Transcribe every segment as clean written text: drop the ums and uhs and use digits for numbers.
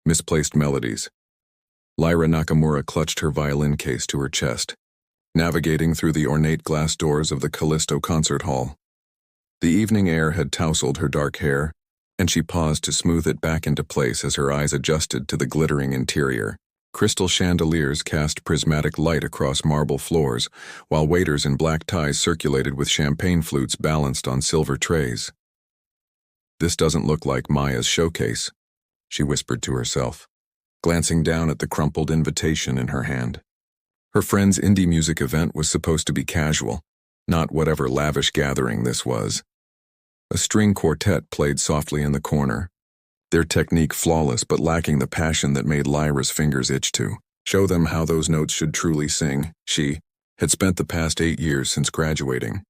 Misplaced melodies. Lyra Nakamura clutched her violin case to her chest, navigating through the ornate glass doors of the Callisto concert hall. The evening air had tousled her dark hair, and she paused to smooth it back into place as her eyes adjusted to the glittering interior. Crystal chandeliers cast prismatic light across marble floors, while waiters in black ties circulated with champagne flutes balanced on silver trays. "This doesn't look like Maya's showcase," she whispered to herself, glancing down at the crumpled invitation in her hand. Her friend's indie music event was supposed to be casual, not whatever lavish gathering this was. A string quartet played softly in the corner, their technique flawless but lacking the passion that made Lyra's fingers itch to show them how those notes should truly sing. She had spent the past 8 years since graduating,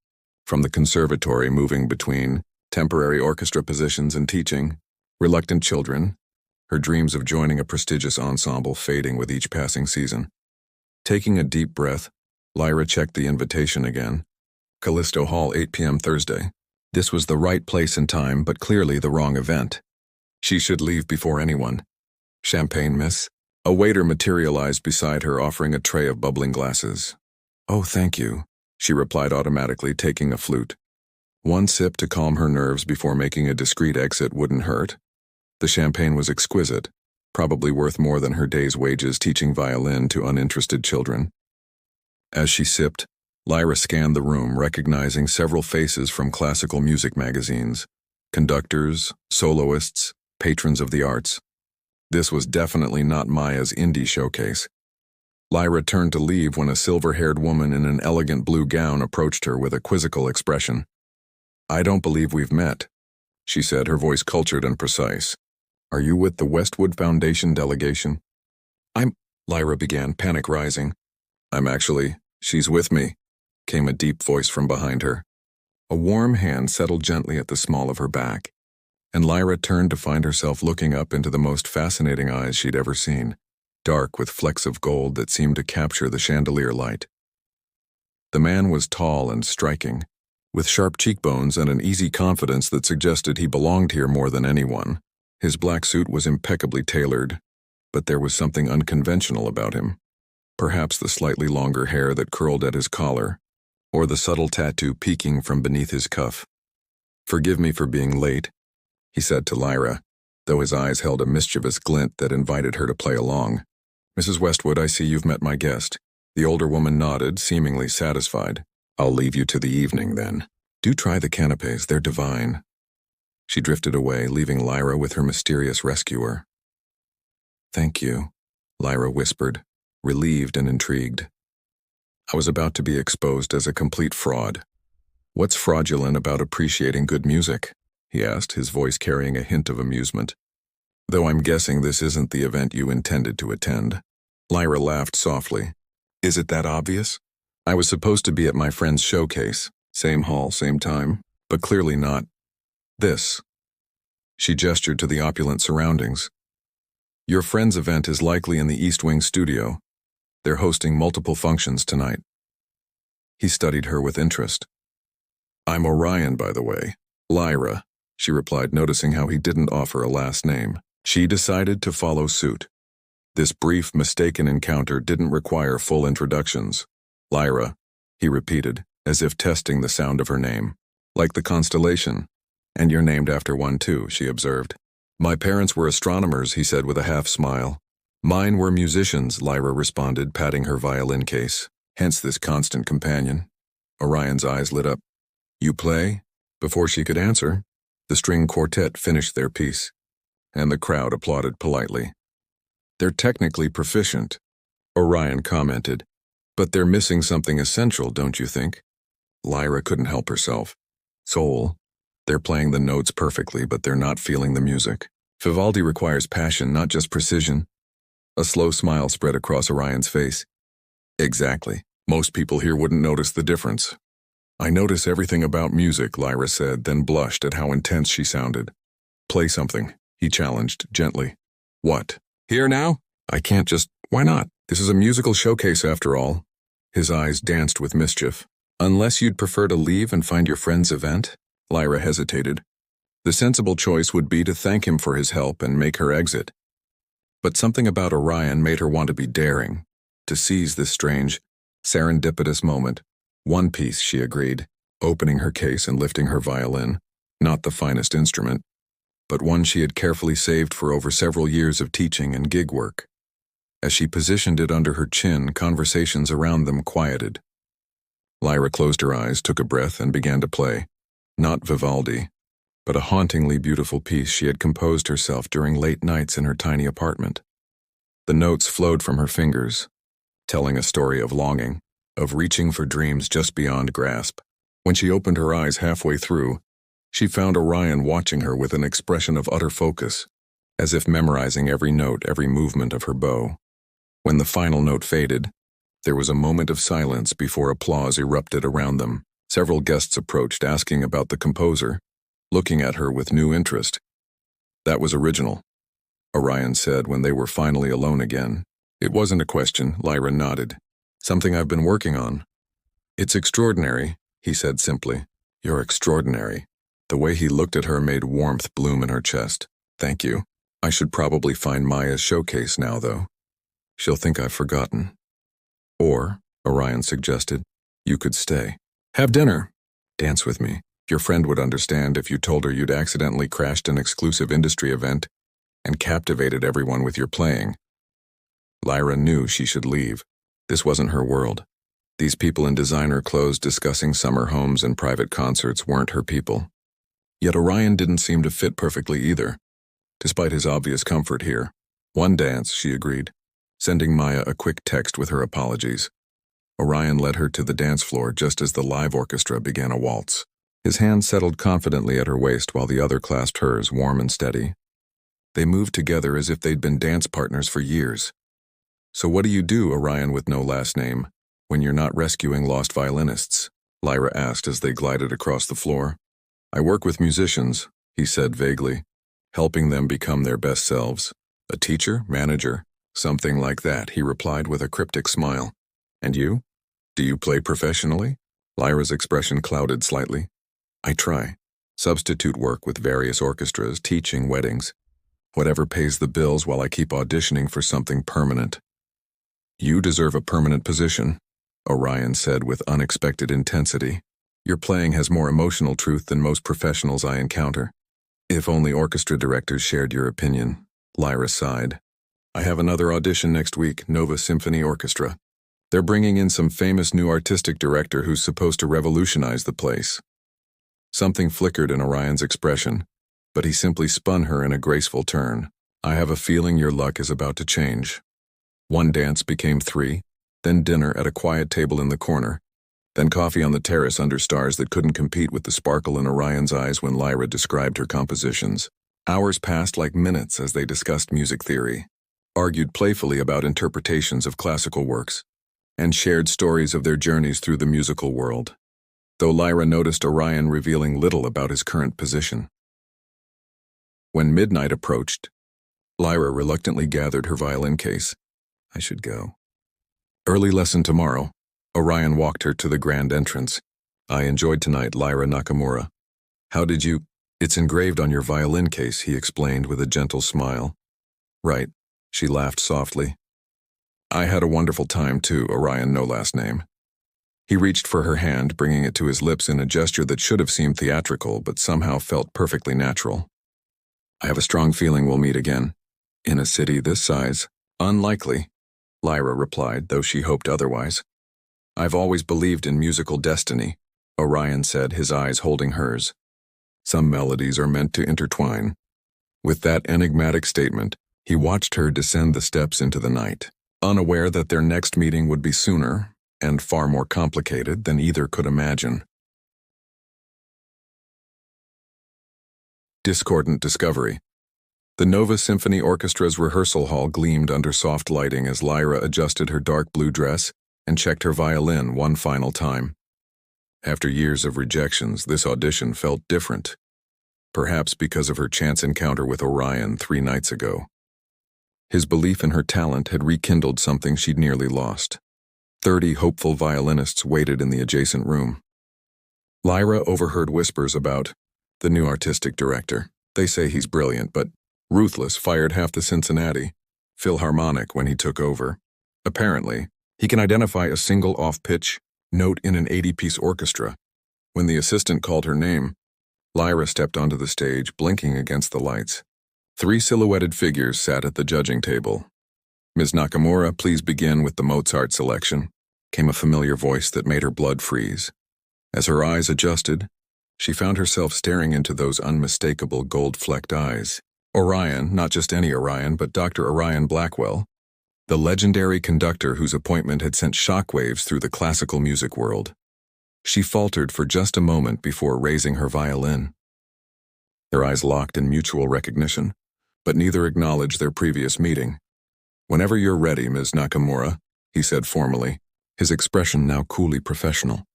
from the conservatory moving between temporary orchestra positions and teaching, reluctant children, her dreams of joining a prestigious ensemble fading with each passing season. Taking a deep breath, Lyra checked the invitation again. Callisto Hall, 8 p.m. Thursday. This was the right place and time, but clearly the wrong event. She should leave before anyone. "Champagne, miss?" A waiter materialized beside her, offering a tray of bubbling glasses. "Oh, thank you," she replied automatically, taking a flute. One sip to calm her nerves before making a discreet exit wouldn't hurt. The champagne was exquisite, probably worth more than her day's wages teaching violin to uninterested children. As she sipped, Lyra scanned the room, recognizing several faces from classical music magazines, conductors, soloists, patrons of the arts. This was definitely not Maya's indie showcase. Lyra turned to leave when a silver-haired woman in an elegant blue gown approached her with a quizzical expression. "I don't believe we've met," she said, her voice cultured and precise. "Are you with the Westwood Foundation delegation?" Lyra began, panic rising. She's with me," came a deep voice from behind her. A warm hand settled gently at the small of her back, and Lyra turned to find herself looking up into the most fascinating eyes she'd ever seen, dark with flecks of gold that seemed to capture the chandelier light. The man was tall and striking, with sharp cheekbones and an easy confidence that suggested he belonged here more than anyone. His black suit was impeccably tailored, but there was something unconventional about him. Perhaps the slightly longer hair that curled at his collar, or the subtle tattoo peeking from beneath his cuff. "Forgive me for being late," he said to Lyra, though his eyes held a mischievous glint that invited her to play along. "Mrs. Westwood, I see you've met my guest." The older woman nodded, seemingly satisfied. "I'll leave you to the evening, then. Do try the canapes, they're divine." She drifted away, leaving Lyra with her mysterious rescuer. "Thank you," Lyra whispered, relieved and intrigued. "I was about to be exposed as a complete fraud." "What's fraudulent about appreciating good music?" he asked, his voice carrying a hint of amusement. "Though I'm guessing this isn't the event you intended to attend." Lyra laughed softly. "Is it that obvious? I was supposed to be at my friend's showcase, same hall, same time, but clearly not this." She gestured to the opulent surroundings. "Your friend's event is likely in the East Wing studio. They're hosting multiple functions tonight." He studied her with interest. "I'm Orion, by the way." "Lyra," she replied, noticing how he didn't offer a last name. She decided to follow suit. This brief, mistaken encounter didn't require full introductions. "Lyra," he repeated, as if testing the sound of her name. "Like the constellation. And you're named after one too," she observed. "My parents were astronomers," he said with a half-smile. "Mine were musicians," Lyra responded, patting her violin case. "Hence this constant companion." Orion's eyes lit up. "You play?" Before she could answer, the string quartet finished their piece, and the crowd applauded politely. "They're technically proficient," Orion commented, "but they're missing something essential, don't you think?" Lyra couldn't help herself. "Soul. They're playing the notes perfectly, but they're not feeling the music. Vivaldi requires passion, not just precision." A slow smile spread across Orion's face. "Exactly. Most people here wouldn't notice the difference." "I notice everything about music," Lyra said, then blushed at how intense she sounded. "Play something," he challenged, gently. "What? Here now? I can't just... Why not? This is a musical showcase after all." His eyes danced with mischief. "Unless you'd prefer to leave and find your friend's event?" Lyra hesitated. The sensible choice would be to thank him for his help and make her exit. But something about Orion made her want to be daring, to seize this strange, serendipitous moment. One piece, she agreed, opening her case and lifting her violin, not the finest instrument, but one she had carefully saved for over several years of teaching and gig work. As she positioned it under her chin, conversations around them quieted. Lyra closed her eyes, took a breath, and began to play. Not Vivaldi, but a hauntingly beautiful piece she had composed herself during late nights in her tiny apartment. The notes flowed from her fingers, telling a story of longing, of reaching for dreams just beyond grasp. When she opened her eyes halfway through, she found Orion watching her with an expression of utter focus, as if memorizing every note, every movement of her bow. When the final note faded, there was a moment of silence before applause erupted around them. Several guests approached, asking about the composer, looking at her with new interest. "That was original," Orion said when they were finally alone again. "It wasn't a question," Lyra nodded. "Something I've been working on." "It's extraordinary," he said simply. "You're extraordinary." The way he looked at her made warmth bloom in her chest. "Thank you. I should probably find Maya's showcase now, though. She'll think I've forgotten." "Or," Orion suggested, "you could stay. Have dinner. Dance with me. Your friend would understand if you told her you'd accidentally crashed an exclusive industry event and captivated everyone with your playing." Lyra knew she should leave. This wasn't her world. These people in designer clothes discussing summer homes and private concerts weren't her people. Yet Orion didn't seem to fit perfectly either, despite his obvious comfort here. "One dance," she agreed, sending Maya a quick text with her apologies. Orion led her to the dance floor just as the live orchestra began a waltz. His hand settled confidently at her waist while the other clasped hers, warm and steady. They moved together as if they'd been dance partners for years. "So what do you do, Orion with no last name, when you're not rescuing lost violinists?" Lyra asked as they glided across the floor. "I work with musicians," he said vaguely, "helping them become their best selves. A teacher, manager, something like that," he replied with a cryptic smile. "And you? Do you play professionally?" Lyra's expression clouded slightly. "I try. Substitute work with various orchestras, teaching, weddings. Whatever pays the bills while I keep auditioning for something permanent." "You deserve a permanent position," Orion said with unexpected intensity. "Your playing has more emotional truth than most professionals I encounter." "If only orchestra directors shared your opinion," Lyra sighed. "I have another audition next week, Nova Symphony Orchestra. They're bringing in some famous new artistic director who's supposed to revolutionize the place." Something flickered in Orion's expression, but he simply spun her in a graceful turn. "I have a feeling your luck is about to change." One dance became 3, then dinner at a quiet table in the corner, then coffee on the terrace under stars that couldn't compete with the sparkle in Orion's eyes when Lyra described her compositions. Hours passed like minutes as they discussed music theory, argued playfully about interpretations of classical works, and shared stories of their journeys through the musical world, though Lyra noticed Orion revealing little about his current position. When midnight approached, Lyra reluctantly gathered her violin case. "I should go." "Early lesson tomorrow." Orion walked her to the grand entrance. "I enjoyed tonight, Lyra Nakamura." "How did you—" "It's engraved on your violin case," he explained with a gentle smile. "Right," she laughed softly. "I had a wonderful time too, Orion no last name." He reached for her hand, bringing it to his lips in a gesture that should have seemed theatrical but somehow felt perfectly natural. "I have a strong feeling we'll meet again. In a city this size." "Unlikely," Lyra replied, though she hoped otherwise. "I've always believed in musical destiny," Orion said, his eyes holding hers. "Some melodies are meant to intertwine." With that enigmatic statement, he watched her descend the steps into the night, unaware that their next meeting would be sooner and far more complicated than either could imagine. Discordant discovery. The Nova Symphony Orchestra's rehearsal hall gleamed under soft lighting as Lyra adjusted her dark blue dress and checked her violin one final time. After years of rejections, this audition felt different, perhaps because of her chance encounter with Orion 3 nights ago. His belief in her talent had rekindled something she'd nearly lost. 30 hopeful violinists waited in the adjacent room. Lyra overheard whispers about the new artistic director. "They say he's brilliant, but ruthless, fired half the Cincinnati. Philharmonic when he took over. Apparently, he can identify a single off-pitch note in an 80-piece orchestra. When the assistant called her name, Lyra stepped onto the stage, blinking against the lights. 3 silhouetted figures sat at the judging table. "Ms. Nakamura, please begin with the Mozart selection," came a familiar voice that made her blood freeze. As her eyes adjusted, she found herself staring into those unmistakable gold-flecked eyes. Orion, not just any Orion, but Dr. Orion Blackwell, the legendary conductor whose appointment had sent shockwaves through the classical music world. She faltered for just a moment before raising her violin. Their eyes locked in mutual recognition, but neither acknowledged their previous meeting. "Whenever you're ready, Ms. Nakamura," he said formally, his expression now coolly professional.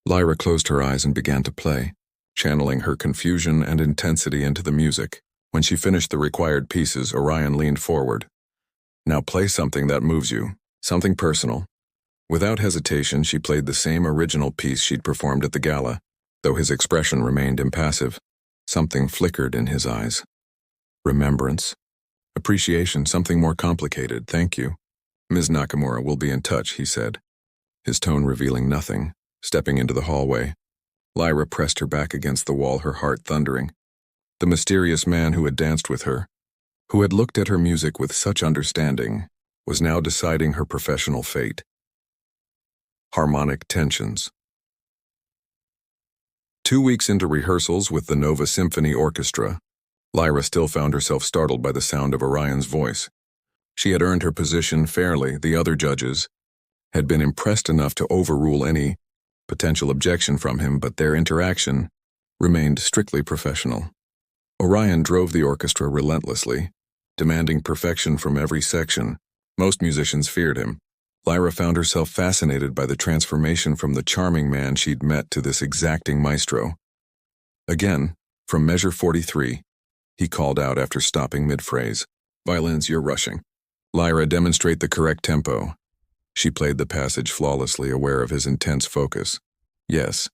Lyra closed her eyes and began to play, channeling her confusion and intensity into the music. When she finished the required pieces, Orion leaned forward. "Now play something that moves you, something personal." Without hesitation, she played the same original piece she'd performed at the gala, though his expression remained impassive. Something flickered in his eyes. Remembrance. Appreciation, something more complicated, thank you. "Ms. Nakamura will be in touch," he said, his tone revealing nothing. Stepping into the hallway, Lyra pressed her back against the wall, her heart thundering. The mysterious man who had danced with her, who had looked at her music with such understanding, was now deciding her professional fate. Harmonic tensions. 2 weeks into rehearsals with the Nova Symphony Orchestra, Lyra still found herself startled by the sound of Orion's voice. She had earned her position fairly. The other judges had been impressed enough to overrule any potential objection from him, but their interaction remained strictly professional. Orion drove the orchestra relentlessly, demanding perfection from every section. Most musicians feared him. Lyra found herself fascinated by the transformation from the charming man she'd met to this exacting maestro. Again, from measure 43, he called out after stopping mid-phrase. "Violins, you're rushing." "Lyra, demonstrate the correct tempo." She played the passage flawlessly, aware of his intense focus. "Yes.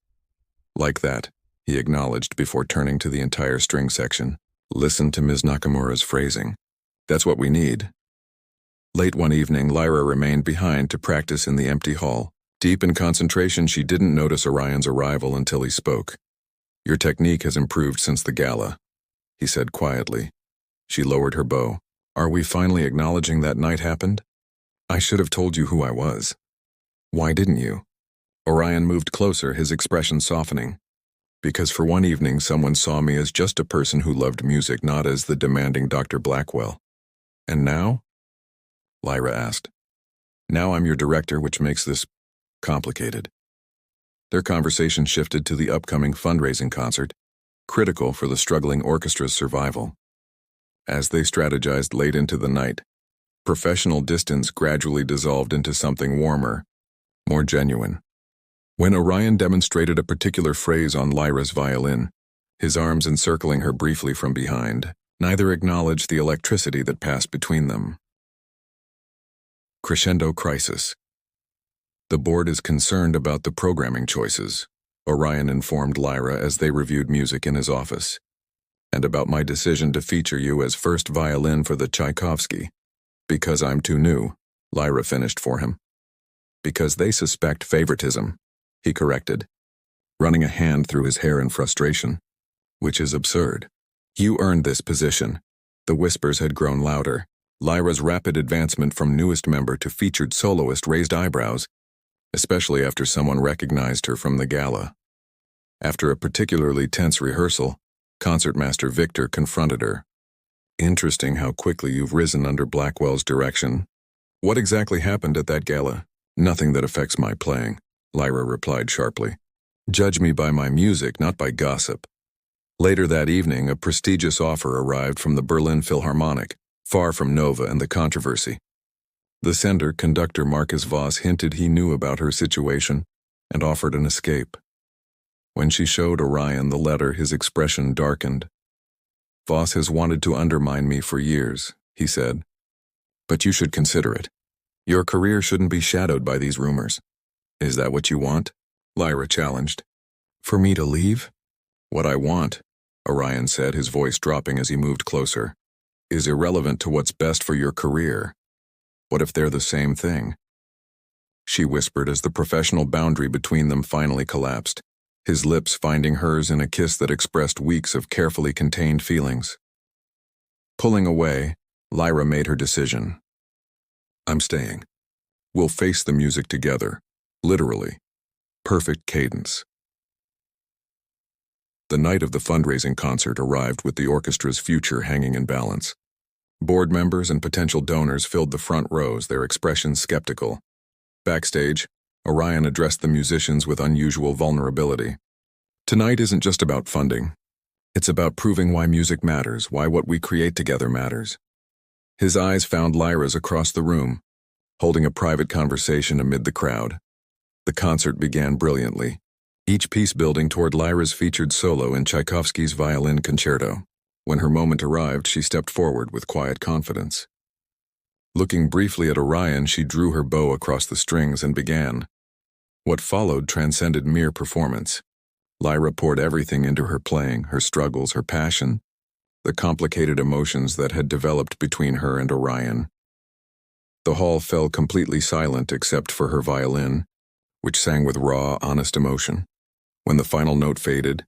Like that," he acknowledged before turning to the entire string section. "Listen to Ms. Nakamura's phrasing. That's what we need." Late one evening, Lyra remained behind to practice in the empty hall. Deep in concentration, she didn't notice Orion's arrival until he spoke. "Your technique has improved since the gala," he said quietly. She lowered her bow. "Are we finally acknowledging that night happened? I should have told you who I was." "Why didn't you?" Orion moved closer, his expression softening. "Because for one evening someone saw me as just a person who loved music, not as the demanding Dr. Blackwell." "And now?" Lyra asked. "Now I'm your director, which makes this complicated." Their conversation shifted to the upcoming fundraising concert, critical for the struggling orchestra's survival. As they strategized late into the night, professional distance gradually dissolved into something warmer, more genuine. When Orion demonstrated a particular phrase on Lyra's violin, his arms encircling her briefly from behind, neither acknowledged the electricity that passed between them. Crescendo crisis. "The board is concerned about the programming choices," Orion informed Lyra as they reviewed music in his office. "And about my decision to feature you as first violin for the Tchaikovsky. Because I'm too new," Lyra finished for him. "Because they suspect favoritism," he corrected, running a hand through his hair in frustration. "Which is absurd. You earned this position." The whispers had grown louder. Lyra's rapid advancement from newest member to featured soloist raised eyebrows, especially after someone recognized her from the gala. After a particularly tense rehearsal, concertmaster Victor confronted her. "Interesting how quickly you've risen under Blackwell's direction." "What exactly happened at that gala?" "Nothing that affects my playing," Lyra replied sharply. "Judge me by my music, not by gossip." Later that evening, a prestigious offer arrived from the Berlin Philharmonic, far from Nova and the controversy. The sender, conductor Marcus Voss, hinted he knew about her situation and offered an escape. When she showed Orion the letter, his expression darkened. "Voss has wanted to undermine me for years," he said. "But you should consider it. Your career shouldn't be shadowed by these rumors." "Is that what you want?" Lyra challenged. "For me to leave?" "What I want," Orion said, his voice dropping as he moved closer, is irrelevant to what's best for your career. What if they're the same thing? She whispered as the professional boundary between them finally collapsed, his lips finding hers in a kiss that expressed weeks of carefully contained feelings. Pulling away, Lyra made her decision. I'm staying. We'll face the music together, literally. Perfect cadence. The night of the fundraising concert arrived with the orchestra's future hanging in balance. Board members and potential donors filled the front rows, their expressions skeptical. Backstage, Orion addressed the musicians with unusual vulnerability. Tonight isn't just about funding. It's about proving why music matters, why what we create together matters. His eyes found Lyra's across the room, holding a private conversation amid the crowd. The concert began brilliantly, each piece building toward Lyra's featured solo in Tchaikovsky's violin concerto. When her moment arrived, she stepped forward with quiet confidence. Looking briefly at Orion, she drew her bow across the strings and began. What followed transcended mere performance. Lyra poured everything into her playing, her struggles, her passion, the complicated emotions that had developed between her and Orion. The hall fell completely silent except for her violin, which sang with raw, honest emotion. When the final note faded,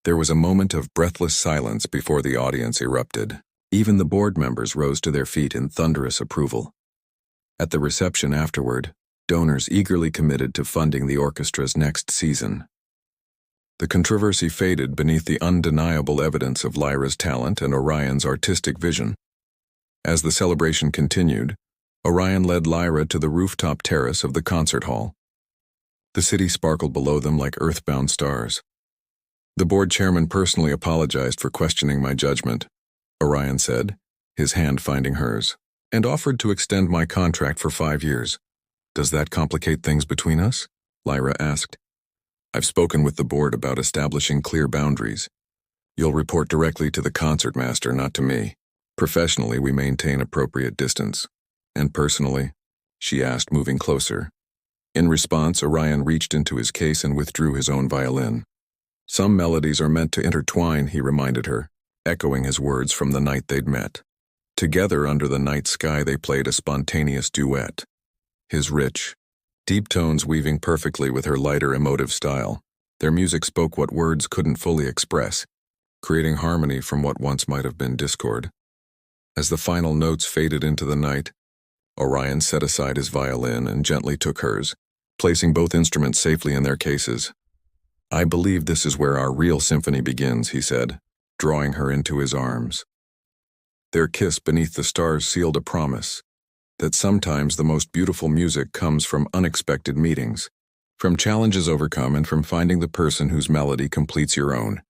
there was a moment of breathless silence before the audience erupted. Even the board members rose to their feet in thunderous approval. At the reception afterward, donors eagerly committed to funding the orchestra's next season. The controversy faded beneath the undeniable evidence of Lyra's talent and Orion's artistic vision. As the celebration continued, Orion led Lyra to the rooftop terrace of the concert hall. The city sparkled below them like earthbound stars. The board chairman personally apologized for questioning my judgment, Orion said, his hand finding hers, and offered to extend my contract for 5 years. Does that complicate things between us? Lyra asked. I've spoken with the board about establishing clear boundaries. You'll report directly to the concertmaster, not to me. Professionally, we maintain appropriate distance. And personally? She asked, moving closer. In response, Orion reached into his case and withdrew his own violin. Some melodies are meant to intertwine, he reminded her, echoing his words from the night they'd met. Together under the night sky they played a spontaneous duet. His rich, deep tones weaving perfectly with her lighter emotive style. Their music spoke what words couldn't fully express, creating harmony from what once might have been discord. As the final notes faded into the night, Orion set aside his violin and gently took hers, placing both instruments safely in their cases. I believe this is where our real symphony begins, he said, drawing her into his arms. Their kiss beneath the stars sealed a promise that sometimes the most beautiful music comes from unexpected meetings, from challenges overcome and from finding the person whose melody completes your own.